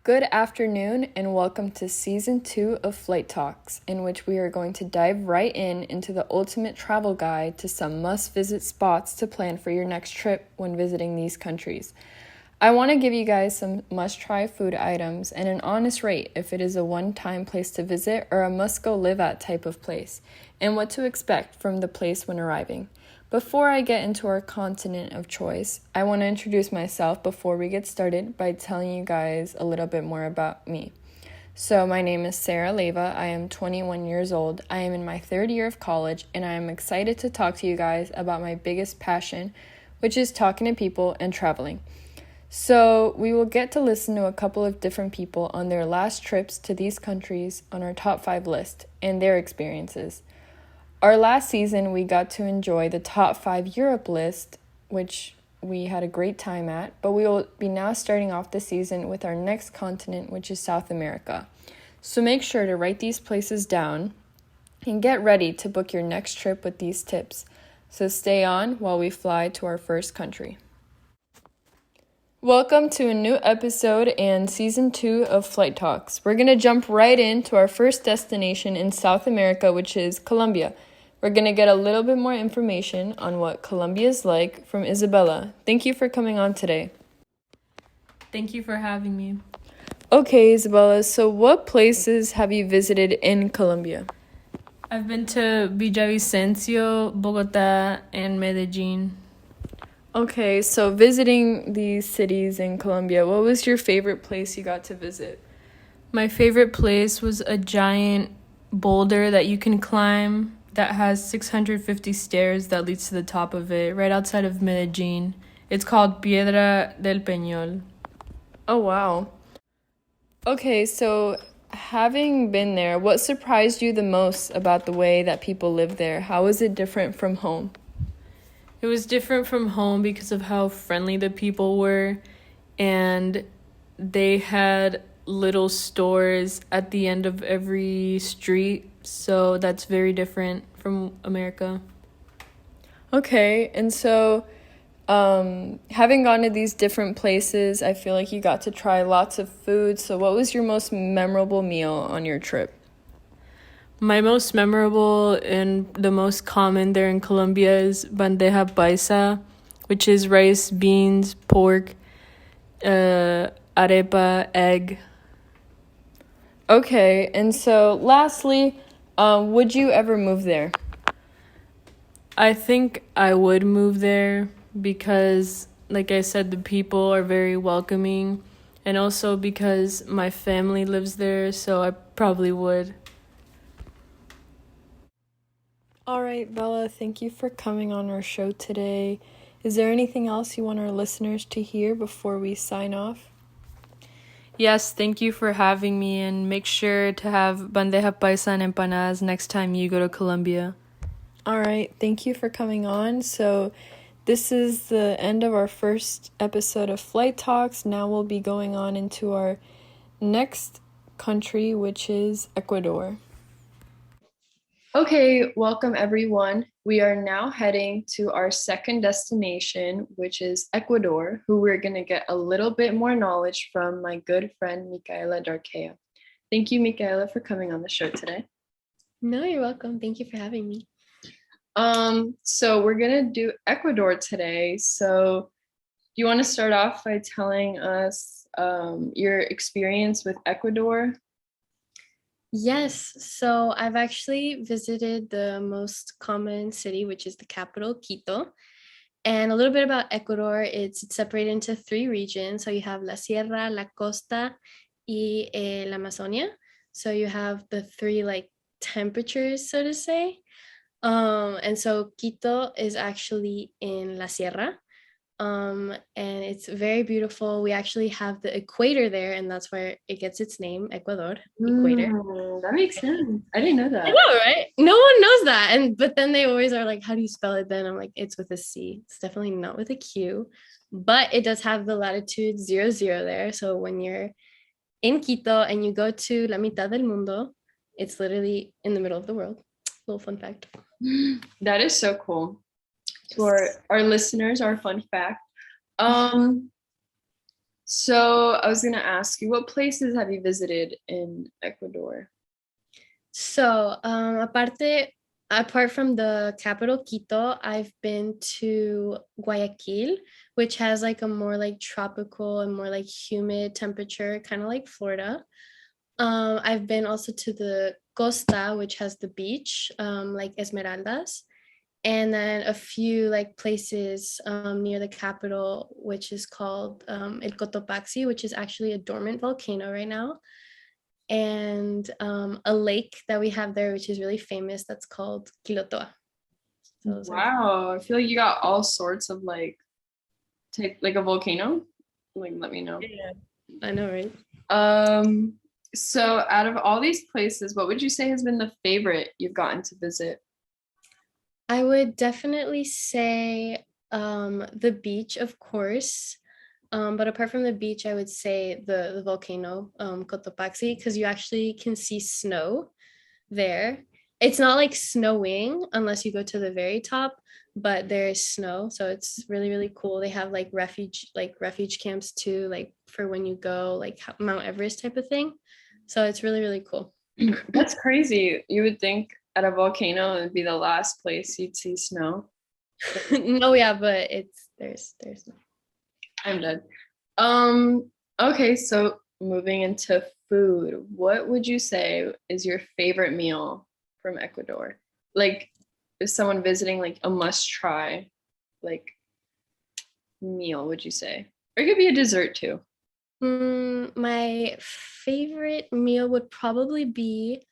Good afternoon, and welcome to Season 2 of Flight Talks, in which we are going to dive right into the ultimate travel guide to some must-visit spots to plan for your next trip when visiting these countries. I want to give you guys some must-try food items and an honest rate if it is a one-time place to visit or a must-go-live-at type of place, and what to expect from the place when arriving. Before I get into our continent of choice, I want to introduce myself before we get started by telling you guys a little bit more about me. So my name is Sarah Leva. I am 21 years old. I am in my third year of college, and I am excited to talk to you guys about my biggest passion, which is talking to people and traveling. So we will get to listen to a couple of different people on their last trips to these countries on our top 5 list and their experiences. Our last season, we got to enjoy the top 5 Europe list, which we had a great time at, but we will be now starting off the season with our next continent, which is South America. So make sure to write these places down and get ready to book your next trip with these tips. So stay on while we fly to our first country. Welcome to a new episode and Season 2 of Flight Talks. We're going to jump right into our first destination in South America, which is Colombia. We're going to get a little bit more information on what Colombia is like from Isabella. Thank you for coming on today. Thank you for having me. Okay, Isabella, so what places have you visited in Colombia? I've been to Villavicencio, Bogota, and Medellin. Okay, so visiting these cities in Colombia, what was your favorite place you got to visit? My favorite place was a giant boulder that you can climb that has 650 stairs that leads to the top of it, right outside of Medellin. It's called Piedra del Peñol. Oh, wow. Okay, so having been there, what surprised you the most about the way that people live there? How is it different from home? It was different from home because of how friendly the people were, and they had little stores at the end of every street, so that's very different from America. Okay, and so having gone to these different places, I feel like you got to try lots of food. So what was your most memorable meal on your trip? My most memorable and the most common there in Colombia is bandeja paisa, which is rice, beans, pork, arepa, egg. Okay, and so lastly, would you ever move there? I think I would move there because, like I said, the people are very welcoming, and also because my family lives there, so I probably would. All right, Bella, thank you for coming on our show today. Is there anything else you want our listeners to hear before we sign off? Yes, thank you for having me, and make sure to have bandeja paisa and empanadas next time you go to Colombia. All right, thank you for coming on. So this is the end of our first episode of Flight Talks. Now we'll be going on into our next country, which is Ecuador. Okay, welcome everyone. We are now heading to our second destination, which is Ecuador, who we're going to get a little bit more knowledge from my good friend, Micaela Darkea. Thank you, Micaela, for coming on the show today. No, you're welcome. Thank you for having me. So we're going to do Ecuador today. So do you want to start off by telling us your experience with Ecuador? Yes, so I've actually visited the most common city, which is the capital, Quito. And a little bit about Ecuador, it's separated into 3 regions. So you have La Sierra, La Costa, y La Amazonia. So you have the 3 like temperatures, so to say. And so Quito is actually in La Sierra. And it's very beautiful. We actually have the equator there, and that's where it gets its name, Ecuador, equator. That makes sense. I didn't know that. I know, right? No one knows that. But then they always are like, how do you spell it then? I'm like, it's with a C. It's definitely not with a Q. But it does have the latitude 00 there. So when you're in Quito and you go to La Mitad del Mundo, it's literally in the middle of the world. Little fun fact. That is so cool. To our listeners, our fun fact. So I was gonna ask you, what places have you visited in Ecuador? So, apart from the capital Quito, I've been to Guayaquil, which has like a more like tropical and more like humid temperature, kind of like Florida. I've been also to the Costa, which has the beach, like Esmeraldas, and then a few like places near the capital, which is called El Cotopaxi, which is actually a dormant volcano right now, and a lake that we have there, which is really famous, that's called Quilotoa. So those are, Wow, I feel like you got all sorts of like type like a volcano. Like let me know. yeah, I know, right? Um, so out of all these places, what would you say has been the favorite you've gotten to visit? I would definitely say the beach, of course. But apart from the beach, I would say the volcano, Cotopaxi, because you actually can see snow there. It's not like snowing unless you go to the very top, but there is snow, so it's really really cool. They have like refuge camps too, like for when you go like Mount Everest type of thing. So it's really really cool. That's crazy. You would think at a volcano it would be the last place you'd see snow. No, yeah, but it's there's no. I'm dead. Um, okay, so moving into food, what would you say is your favorite meal from Ecuador? Like, is someone visiting like a must try like meal, would you say? Or it could be a dessert too. My favorite meal would probably be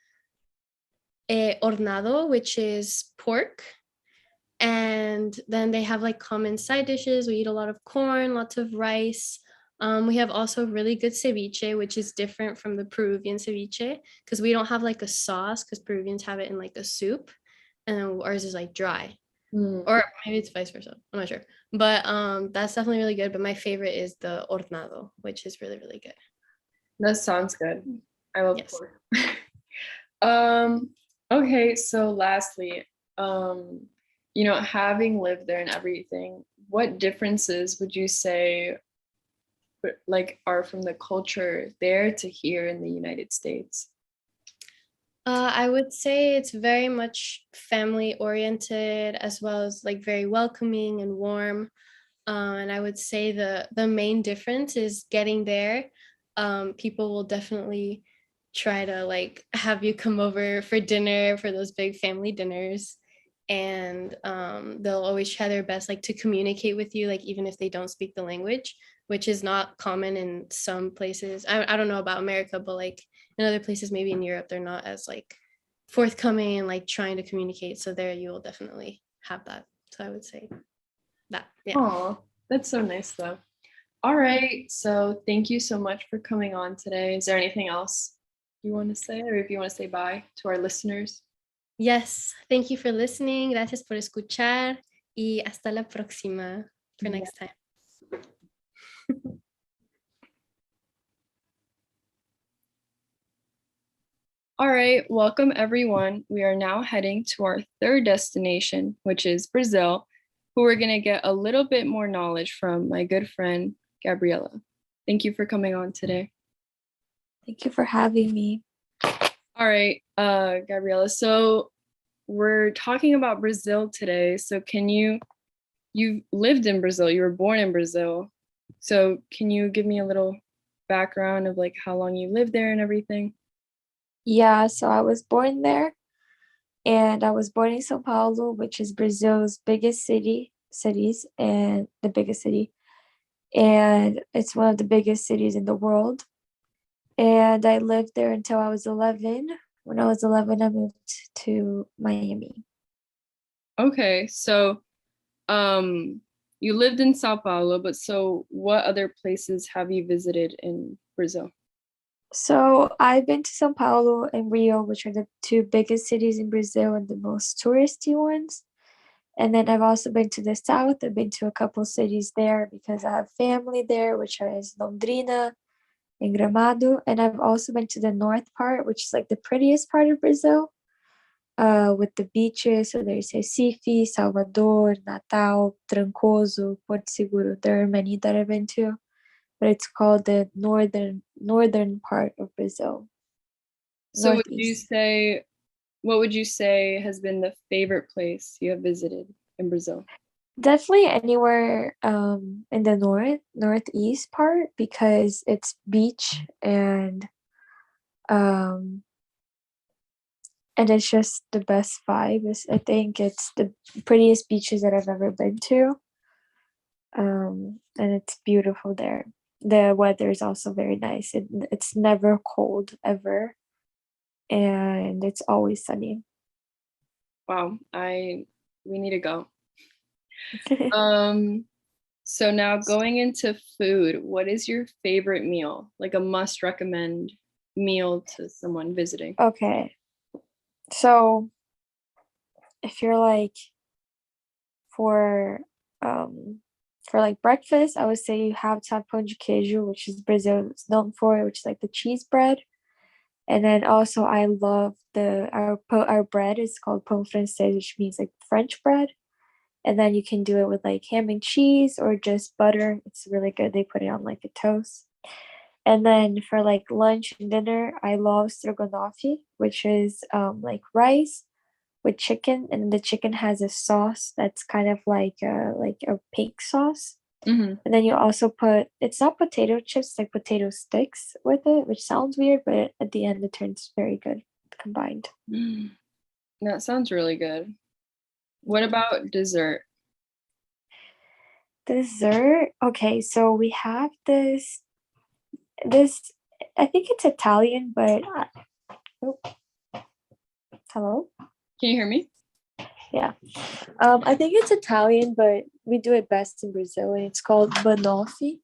hornado, which is pork. And then they have like common side dishes. We eat a lot of corn, lots of rice. We have also really good ceviche, which is different from the Peruvian ceviche because we don't have like a sauce because Peruvians have it in like a soup, and then ours is like dry. Mm, Or maybe it's vice versa. I'm not sure. But that's definitely really good. But my favorite is the hornado, which is really, really good. that sounds good. I love Yes. pork. Um, okay, so lastly, um, having lived there and everything, what differences would you say like are from the culture there to here in the United States? I would say it's very much family oriented as well as like very welcoming and warm. And I would say the main difference is getting there. People will definitely try to like have you come over for dinner for those big family dinners. And they'll always try their best like to communicate with you, like even if they don't speak the language, which is not common in some places. I don't know about America, but like in other places, maybe in Europe, they're not as like forthcoming and like trying to communicate. So there you will definitely have that. So I would say that, yeah. Oh, that's so nice though. All right, so thank you so much for coming on today. Is there anything else you want to say, or if you want to say bye to our listeners? Yes, thank you for listening. Gracias por escuchar y hasta la próxima for Yeah. next time. All right, welcome everyone. We are now heading to our third destination, which is Brazil, who we're going to get a little bit more knowledge from my good friend, Gabriela. Thank you for coming on today. Thank you for having me. All right, Gabriela. So we're talking about Brazil today. So you lived in Brazil, you were born in Brazil. So can you give me a little background of like how long you lived there and everything? Yeah, so I was born there and I was born in São Paulo, which is Brazil's biggest cities and the biggest city. And it's one of the biggest cities in the world. And I lived there until I was 11. When I was 11, I moved to Miami. Okay, so you lived in Sao Paulo, but so what other places have you visited in Brazil? So I've been to São Paulo and Rio, which are the two biggest cities in Brazil and the most touristy ones. And then I've also been to the south. I've been to a couple cities there because I have family there, which is Londrina and Gramado. And I've also been to the north part, which is like the prettiest part of Brazil, with the beaches. So there's Recife, Salvador, Natal, Trancoso, Porto Seguro. There are many that I've been to. but it's called the northern part of Brazil, So would you northeast. say, what would you say has been the favorite place you have visited in Brazil? Definitely anywhere in the northeast part because it's beach um and it's just the best vibe. I think it's the prettiest beaches that I've ever been to. And it's beautiful there. The weather is also very nice. It's never cold ever, and it's always sunny. Wow, we need to go. Um, so now going into food, what is your favorite meal? Like a must recommend meal to someone visiting? Okay, so if you're like for for like breakfast, I would say you have to have pão de queijo, which is Brazil is known for, which is like the cheese bread. And then also I love our bread is called pão francês, which means like French bread. And then you can do it with like ham and cheese or just butter. It's really good. They put it on like a toast. And then for like lunch and dinner, I love stroganoff, which is like rice with chicken, and the chicken has a sauce that's kind of like a pink sauce. Mm-hmm. And then you also put it's not potato chips, like potato sticks with it, which sounds weird, but at the end it turns very good combined. That sounds really good. What about dessert? Dessert. Okay, so we have this I think it's Italian, but oh, hello? Can you hear me? Yeah. I think it's Italian, but we do it best in Brazil, and it's called banoffee.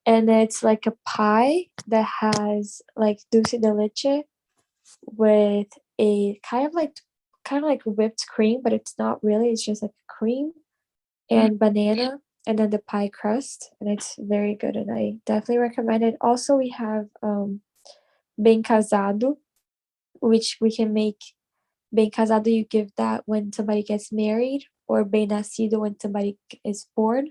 And it's like a pie that has like dulce de leche with a kind of like whipped cream, but it's not really. It's just like cream and banana, and then the pie crust, and it's very good, and I definitely recommend it. Also, we have bem casado, which we can make. Bem casado, you give that when somebody gets married, or bem nascido when somebody is born.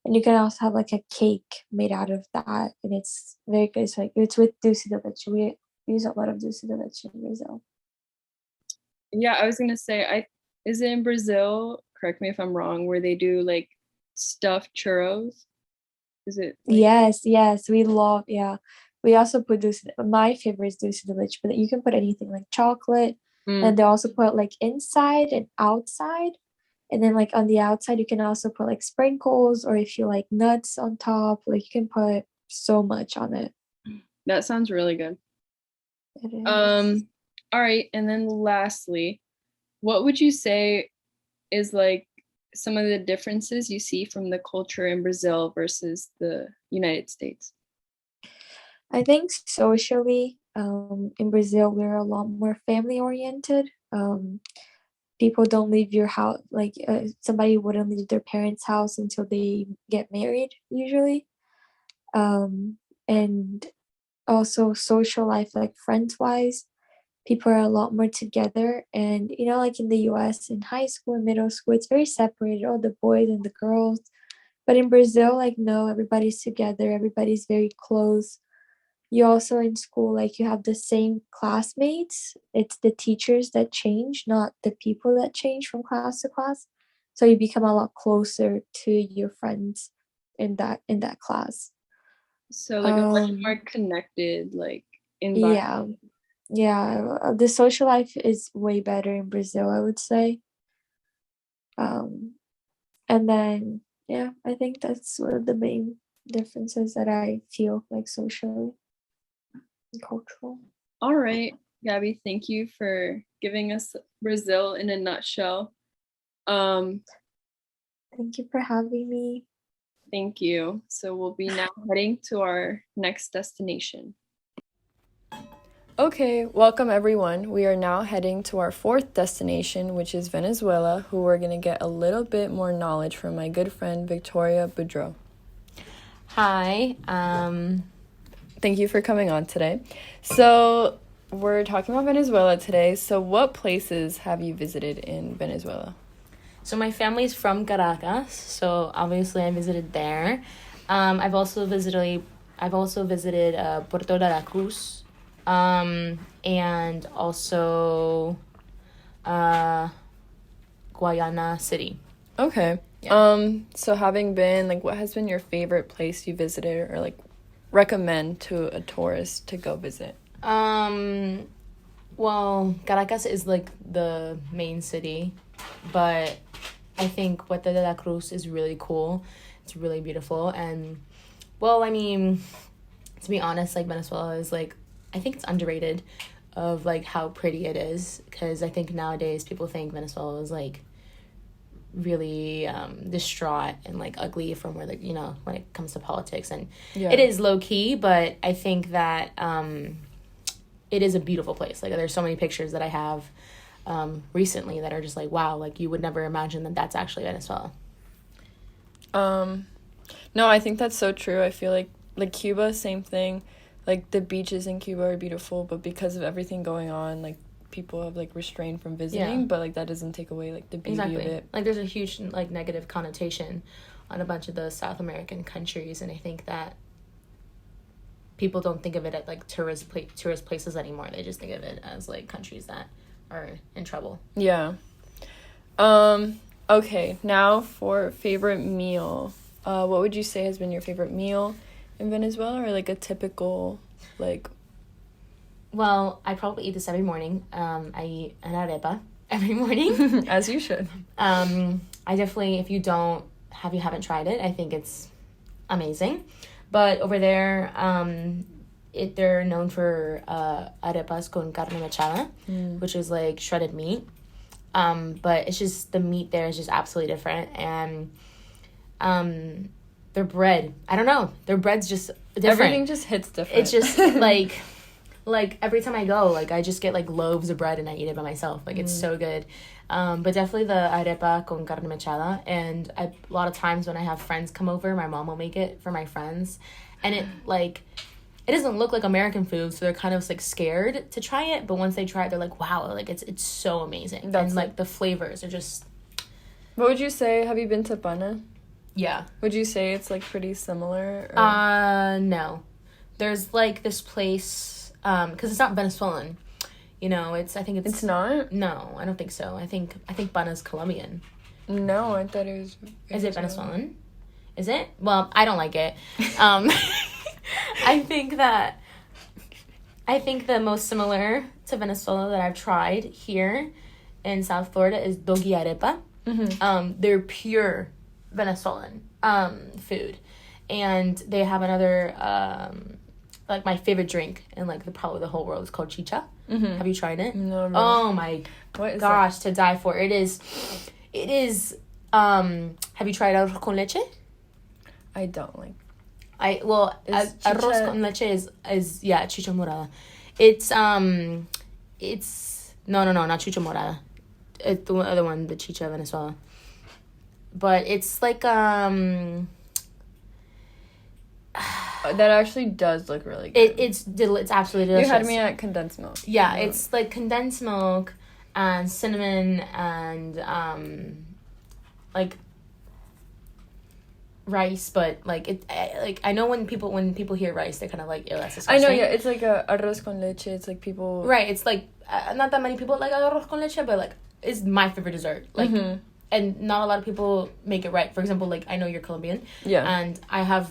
And you can also have like a cake made out of that, and it's very good. It's like it's with dulce de leche. We use a lot of dulce de leche in Brazil. Yeah, I was gonna say, is it in Brazil? Correct me if I'm wrong, where they do like stuffed churros? Is it like, Yes, we love. Yeah, we also put dulce. My favorite is dulce de leche, but you can put anything like chocolate, mm, and they also put like inside and outside. And then like on the outside, you can also put like sprinkles, or if you like nuts on top, like you can put so much on it. that sounds really good. It is. All right, and then lastly, what would you say is like some of the differences you see from the culture in Brazil versus the United States? I think socially, in Brazil, we're a lot more family oriented. People don't leave your house, like somebody wouldn't leave their parents' house until they get married, usually. And also social life, like friends wise, people are a lot more together. And like in the US, in high school and middle school, it's very separated, all the boys and the girls. But in Brazil, like no, everybody's together, everybody's very close. You also in school, like you have the same classmates. It's the teachers that change, not the people that change from class to class. So you become a lot closer to your friends in that class. So like a much more um connected like yeah, environment. the social life is way better in Brazil, I would say. um and then yeah, I think that's one of the main differences that I feel like socially and cultural. All right, Gabby, thank you for giving us Brazil in a nutshell. Um, Thank you for having me. Thank you. So we'll be now heading to our next destination. Okay, welcome everyone. We are now heading to our fourth destination, which is Venezuela, who we're going to get a little bit more knowledge from my good friend Victoria Boudreau. Hi. Thank you for coming on today. So, we're talking about Venezuela today. So, what places have you visited in Venezuela? So my family's from Caracas, so obviously I visited there. I've also visited Puerto de la Cruz, and also Guayana City. Okay. Yeah. So having been, like, what has been your favorite place you visited or, like, recommend to a tourist to go visit? Well, Caracas is like the main city, but I think Puerto de la Cruz is really cool. It's really beautiful, and well, I mean, to be honest, like Venezuela is like, I think it's underrated of like how pretty it is, because I think nowadays people think Venezuela is like really distraught and like ugly from where, like, you know, when it comes to politics, and Yeah. it is low key, but I think that it is a beautiful place. Like, there's so many pictures that I have recently that are just like, wow, like you would never imagine that that's actually Venezuela. No, I think that's so true. I feel like Cuba, same thing. Like, the beaches in Cuba are beautiful, but because of everything going on, like, people have, like, restrained from visiting, Yeah. but, like, that doesn't take away, like, the beauty of Exactly. it. Like, there's a huge like negative connotation on a bunch of the South American countries, and I think that people don't think of it as like tourist places anymore. They just think of it as like countries that are in trouble. Yeah. Okay, now for favorite meal. What would you say has been your favorite meal in Venezuela, or, like, a typical, like... Well, I probably eat this every morning. I eat an arepa every morning. As you should. I definitely, if you haven't tried it, I think it's amazing. But over there, they're known for arepas con carne mechada, which is like shredded meat. But it's just, the meat there is just absolutely different. And their bread, I don't know, their bread's just different. Everything just hits different. It's just like every time I go, like I just get like loaves of bread and I eat it by myself. Like, it's so good. But definitely the arepa con carne mechada. And a lot of times when I have friends come over, my mom will make it for my friends. And it doesn't look like American food, so they're kind of like scared to try it. But once they try it, they're like, wow, like it's so amazing. That's and like the flavors are just... What would you say? Have you been to Pana? Yeah. Would you say it's, like, pretty similar? Or... No. There's like this place, because it's not Venezuelan. You know, I think it's... It's not? No, I don't think so. I think Bana's Colombian. No, I thought it was... Is it Venezuelan? Is it? Well, I don't like it. I think the most similar to Venezuela that I've tried here in South Florida is dogi arepa. Mm-hmm. They're pure Venezuelan food. And they have another, like, my favorite drink in, like, probably the whole world is called chicha. Mm-hmm. Have you tried it? No, really. Oh, my What is gosh, to die for. It is, have you tried arroz con leche? I don't like... Arroz chicha- con leche is yeah, chicha morada. It's no, not chicha morada. It's the other one, the chicha Venezuela. But it's like That actually does look really good. it's absolutely delicious. You had me at condensed milk. Yeah, it's like condensed milk and cinnamon and like rice, but like I know when people hear rice, they're kind of like, ew, that's I disgusting. know, yeah, it's like a arroz con leche. It's like people... Right, it's like not that many people like arroz con leche, but like it's my favorite dessert. Like, and not a lot of people make it right. For example, like I know you're Colombian, Yeah. and I have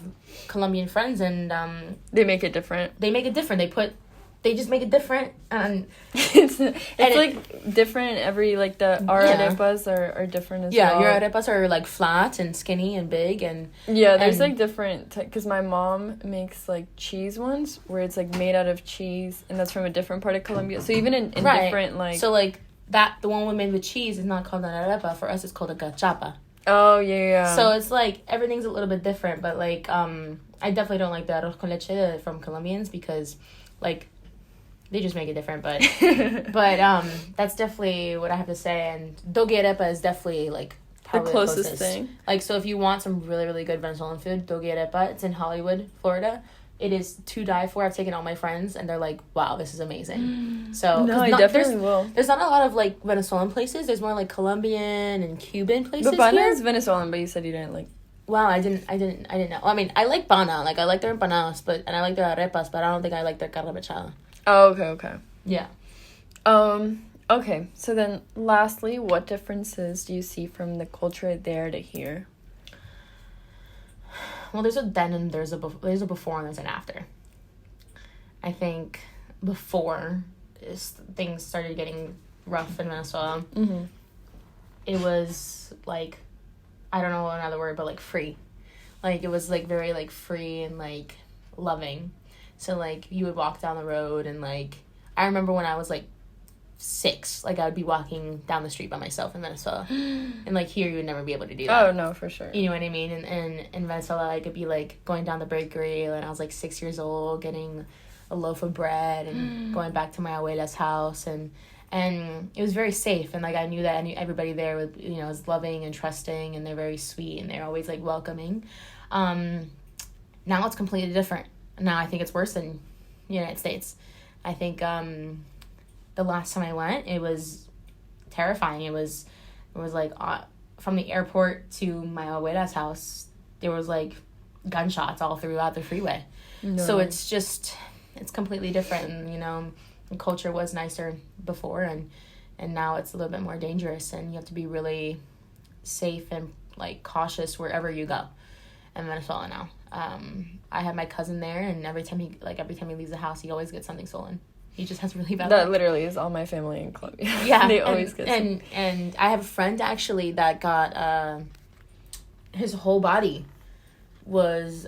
Colombian friends, and They make it different. they make it different. They just make it different, and It's it- like different every, like, our Yeah. arepas are different as yeah, well. your arepas are like flat and skinny and big, and Yeah, there's and- like different, because my mom makes like cheese ones where it's like made out of cheese, and that's from a different part of Colombia. So even in Right. different, like... so like that the one we made with cheese is not called an arepa. For us, it's called a gachapa. Oh, yeah. So it's like everything's a little bit different, but like I definitely don't like the arroz con leche from Colombians because like they just make it different, but that's definitely what I have to say. And dogi arepa is definitely like the probably closest thing. Like, so if you want some really, really good Venezuelan food, dogi arepa, it's in Hollywood, Florida. It is to die for. I've taken all my friends, and they're like, wow, this is amazing. So No, 'cause I definitely will. there's not a lot of like Venezuelan places. There's more like Colombian and Cuban places But Pana here. is Venezuelan, but you said you didn't like... Wow, I didn't know. I mean, I like Bana, like I like their empanadas, and I like their arepas, but I don't think I like their carne mechada. Oh, okay. Yeah. Okay, so then lastly, what differences do you see from the culture there to here? Well, there's a then and there's a before and there's an after. I think before things started getting rough in Venezuela, it was like, I don't know another word, but like free. Like it was like very like free and like loving. So like you would walk down the road and like, I remember when I was like 6, like I would be walking down the street by myself in Venezuela. And like here you would never be able to do that. Oh, no, for sure. You know what I mean? And in Venezuela I could be like going down the bakery and I was like 6 years old getting a loaf of bread and going back to my abuela's house and it was very safe, and like I knew everybody there was, you know, was loving and trusting, and they're very sweet and they're always like welcoming. Now it's completely different. Now I think it's worse than United States. I think the last time I went, it was terrifying. It was like from the airport to my abuela's house, there was like gunshots all throughout the freeway. No. So it's completely different, and you know, the culture was nicer before, and now it's a little bit more dangerous, and you have to be really safe and like cautious wherever you go in Venezuela now. I have my cousin there, and every time he leaves the house, he always gets something stolen. He just has really bad luck. That literally is all my family in Colombia. Yeah. They always get something. And I have a friend actually that got his whole body was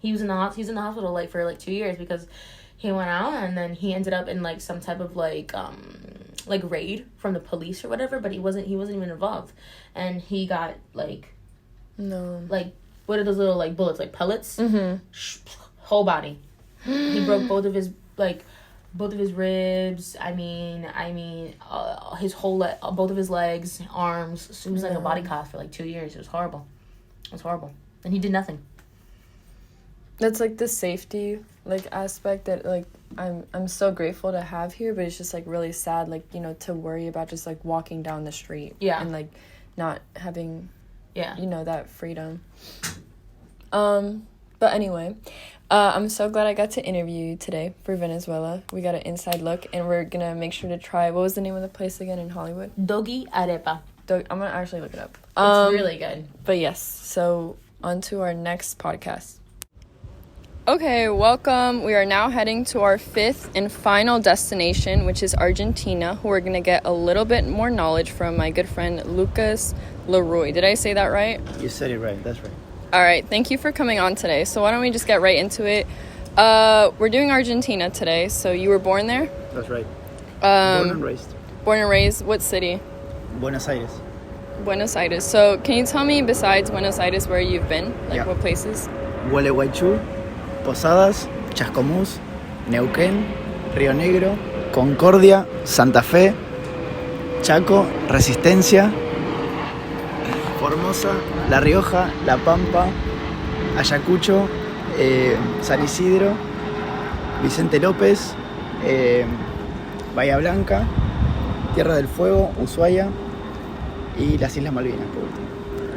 he was in the hospital like for like 2 years because he went out and then he ended up in like some type of like raid from the police or whatever, but he wasn't even involved, and he got like what are those little like bullets, like pellets? Whole body. He broke both of his ribs. I mean his whole both of his legs, arms. So he was like a body cast for like 2 years. It was horrible, and he did nothing. That's like the safety like aspect that like I'm so grateful to have here, but it's just like really sad, like, you know, to worry about just like walking down the street and like not having you know, that freedom. But anyway, I'm so glad I got to interview you today for Venezuela. We got an inside look, and we're gonna make sure to try, what was the name of the place again in Hollywood? Doggy Arepa. I'm gonna actually look it up. It's really good. But yes, so on to our next podcast. Okay, welcome. We are now heading to our 5th and final destination, which is Argentina, who we're going to get a little bit more knowledge from my good friend Lucas Leroy. Did I say that right? You said it right. That's right. All right. Thank you for coming on today. So why don't we just get right into it? We're doing Argentina today. So you were born there? That's right. Born and raised. Born and raised. What city? Buenos Aires. Buenos Aires. So can you tell me, besides Buenos Aires, where you've been? Like what places? Gualeguaychú, Posadas, Chascomús, Neuquén, Río Negro, Concordia, Santa Fe, Chaco, Resistencia, Formosa, La Rioja, La Pampa, Ayacucho, San Isidro, Vicente López, Bahía Blanca, Tierra del Fuego, Ushuaia y las Islas Malvinas, por último.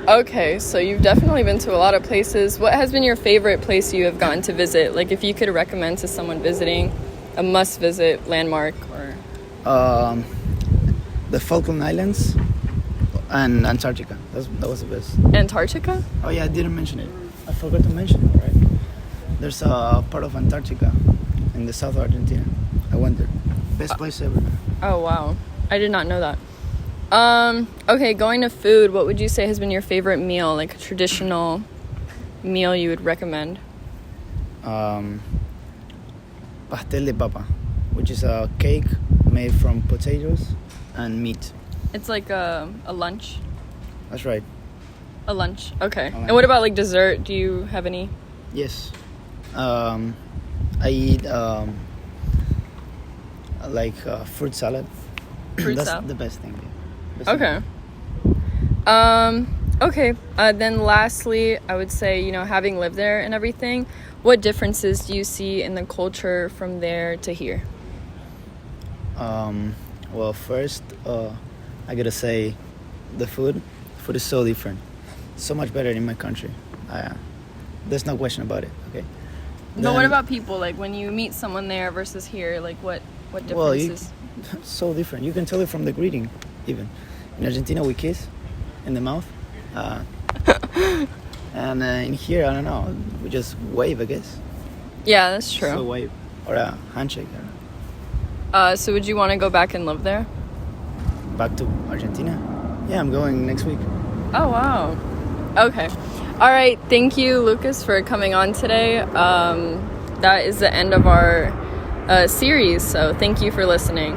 Okay, so you've definitely been to a lot of places. What has been your favorite place you have gotten to visit? Like, if you could recommend to someone visiting a must-visit landmark or... The Falkland Islands and Antarctica. That was the best. Antarctica? Oh yeah, I didn't mention it. I forgot to mention it, right? There's a part of Antarctica in the south of Argentina. I went there. Best place ever. Oh, wow. I did not know that. Okay, going to food, what would you say has been your favorite meal, like a traditional meal you would recommend? Pastel de papa, which is a cake made from potatoes and meat. It's like a lunch? That's right. A lunch, okay. And what about like dessert? Do you have any? Yes. I eat fruit salad. That's the best thing. Okay. Okay. Then lastly, I would say, you know, having lived there and everything, what differences do you see in the culture from there to here? Well, first, I gotta say, the food is so different. so much better in my country. There's no question about it. Okay. But what Then- about people? Like when you meet someone there versus here, like what Well, differences? so different. You can tell it from the greeting, even. In Argentina, we kiss in the mouth. And in here, I don't know, we just wave, I guess. Yeah, that's So true. wave. Or a handshake. I don't know. So would you want to go back and live there? Back to Argentina? Yeah, I'm going next week. Oh, wow. Okay. All right. Thank you, Lucas, for coming on today. That is the end of our series. So thank you for listening.